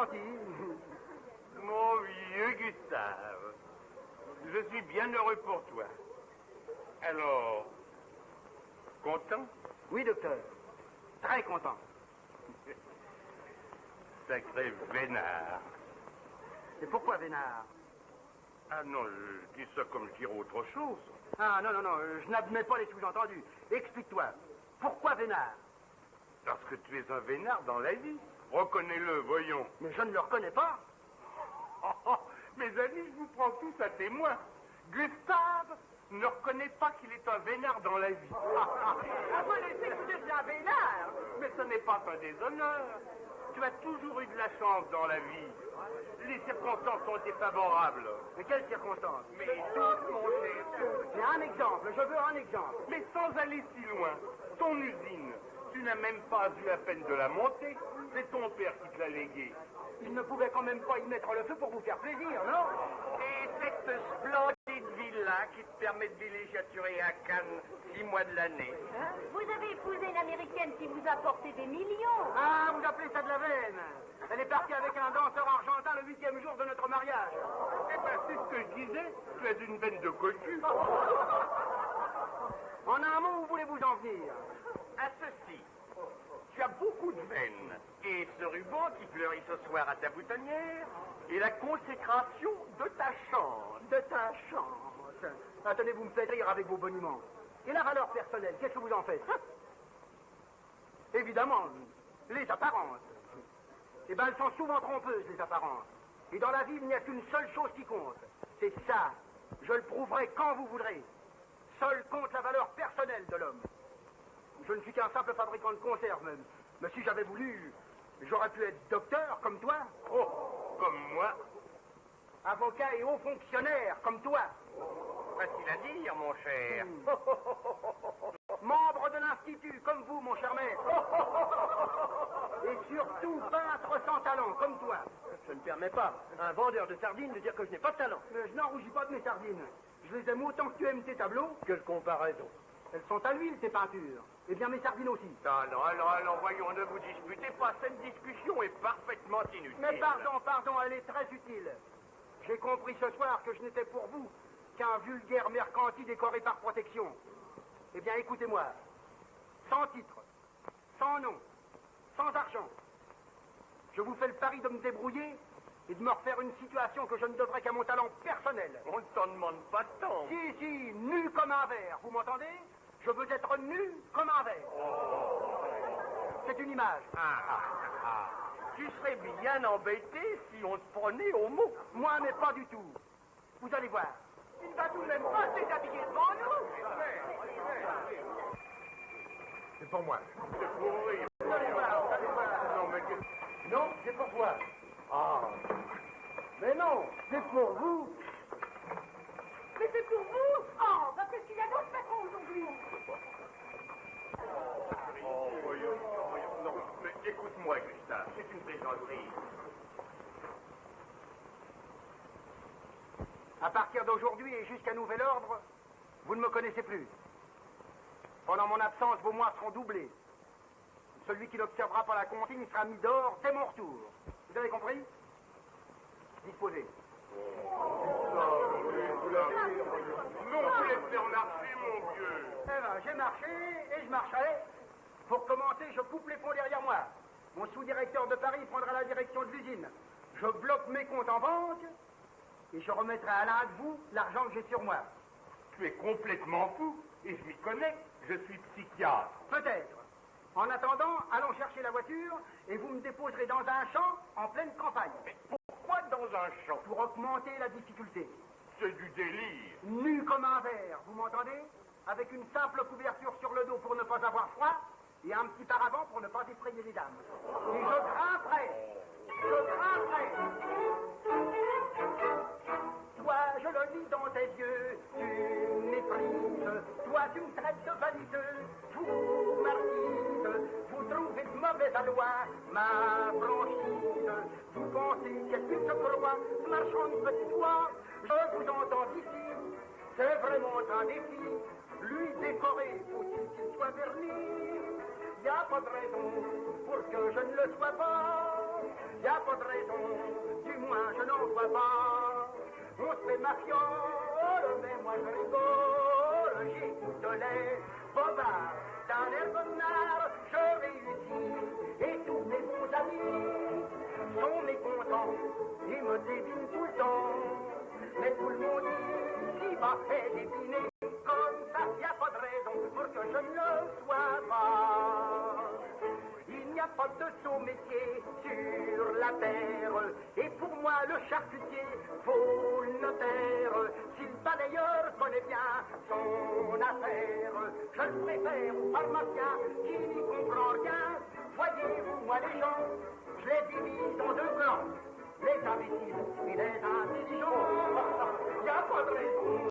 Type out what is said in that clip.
gentil. Mon vieux Gustave, je suis bien heureux pour toi. Alors, content? Oui, docteur. Très content. Sacré vénard. Et pourquoi vénard? Ah non, je dis ça comme je dirais autre chose. Ah non, je n'admets pas les sous-entendus. Explique-toi. Pourquoi vénard? Parce que tu es un vénard dans la vie. Reconnais-le, voyons. Mais je ne le reconnais pas. Mes amis, je vous prends tous à témoin. Gustave ne reconnaît pas qu'il est un vénard dans la vie. Vous laissez que c'est un vénard. Mais ce n'est pas un déshonneur. Tu as toujours eu de la chance dans la vie. Les circonstances ont été favorables. Mais quelles circonstances? Mais toutes, mon cher, toutes. Mais un exemple, je veux un exemple. Mais sans aller si loin, ton usine, tu n'as même pas eu à peine de la monter. C'est ton père qui te l'a léguée. Il ne pouvait quand même pas y mettre le feu pour vous faire plaisir, non? Et cette splendide villa qui te permet de villégiaturer à Cannes 6 mois de l'année. Hein? Vous avez épousé une américaine qui vous a porté des millions. Ah, vous appelez ça de la veine? Elle est partie avec un danseur argentin le 8e jour de notre mariage. Eh ben, c'est ce que je disais. Tu as une veine de cocu. En un mot, où voulez-vous en venir? À ceci. Tu as beaucoup de veines. Et ce ruban qui fleurit ce soir à ta boutonnière est la consécration de ta chance. De ta chance. Attendez, vous me faites rire avec vos boniments. Et la valeur personnelle, qu'est-ce que vous en faites? Évidemment, les apparences. Eh bien, elles sont souvent trompeuses, les apparences. Et dans la vie, il n'y a qu'une seule chose qui compte. C'est ça. Je le prouverai quand vous voudrez. Seul compte la valeur personnelle de l'homme. Je ne suis qu'un simple fabricant de conserves, même. Mais si j'avais voulu, j'aurais pu être docteur, comme toi. Oh, comme moi. Avocat et haut fonctionnaire, comme toi. Facile à dire, mon cher. Membre de l'Institut, comme vous, mon cher maître. Et surtout, peintre sans talent, comme toi. Je ne permets pas à un vendeur de sardines de dire que je n'ai pas de talent. Mais je n'en rougis pas de mes sardines. Je les aime autant que tu aimes tes tableaux. Quelle comparaison. Elles sont à l'huile, tes peintures. Eh bien, mes sardines aussi. Alors, voyons, ne vous disputez pas. Cette discussion est parfaitement inutile. Mais pardon, elle est très utile. J'ai compris ce soir que je n'étais pour vous qu'un vulgaire mercanti décoré par protection. Eh bien, écoutez-moi. Sans titre, sans nom, sans argent. Je vous fais le pari de me débrouiller et de me refaire une situation que je ne devrais qu'à mon talent personnel. On ne t'en demande pas tant. Si, nu comme un verre, vous m'entendez? Je veux être nu comme un verre. C'est une image. Tu serais bien embêté si on te prenait au mot. Moi, mais pas du tout. Vous allez voir. Il va tout de même pas s'habiller devant nous. C'est pour moi. C'est pour rire. Vous allez voir. Non, mais Non, c'est pour toi. Ah. Mais non, c'est pour vous. Mais c'est pour vous. Oh, parce qu'il y a d'autres patrons aujourd'hui. voyons. Non, mais écoute-moi, Gustave, c'est une plaisanterie. À partir d'aujourd'hui et jusqu'à nouvel ordre, vous ne me connaissez plus. Pendant mon absence, vos mois seront doublés. Celui qui n'observera pas la consigne sera mis dehors dès mon retour. Vous avez compris? Disposez. Non, vous laissez en marcher, mon vieux. Eh ben, j'ai marché et je marcherai. Pour commencer, je coupe les ponts derrière moi. Mon sous-directeur de Paris prendra la direction de l'usine. Je bloque mes comptes en banque et je remettrai à l'un de vous l'argent que j'ai sur moi. Tu es complètement fou, et je m'y connais. Je suis psychiatre. Peut-être. En attendant, allons chercher la voiture et vous me déposerez dans un champ en pleine campagne. Mais pourquoi dans un champ? Pour augmenter la difficulté. C'est du délire. Nu comme un verre, vous m'entendez? Avec une simple couverture sur le dos pour ne pas avoir froid et un petit paravent pour ne pas effrayer les dames. Et je grimperai. Toi, je le lis dans tes yeux, tu méprises. Toi, tu me traites de vaniteux, vous martyrs. Vous trouvez de mauvaise aloi ma franchise. Vous pensez qu'est-ce que je crois, marchand de petite voix. Je vous entends ici, c'est vraiment un défi. Lui décoré, faut-il qu'il soit verni? Y a pas de raison pour que je ne le sois pas. y a pas de raison, du moins je n'en vois pas. On se fait ma fiole, mais moi je rigole, j'écoute les bobards, d'un air bonnard, je réussis, et tous mes bons amis sont mécontents, ils me dévinent tout le temps, mais tout le monde ici va fait dépiner, comme ça y a pas de raison pour que je ne le sois pas. Il n'y a pas de saut métier sur la terre. Et pour moi, le charcutier faut le notaire. Si le balayeur connaît bien son affaire, je le préfère au pharmacien qui n'y comprend rien. Voyez-vous, moi, les gens, je les divise en deux clans. Les imbéciles et les intelligents. Il n'y a pas de raison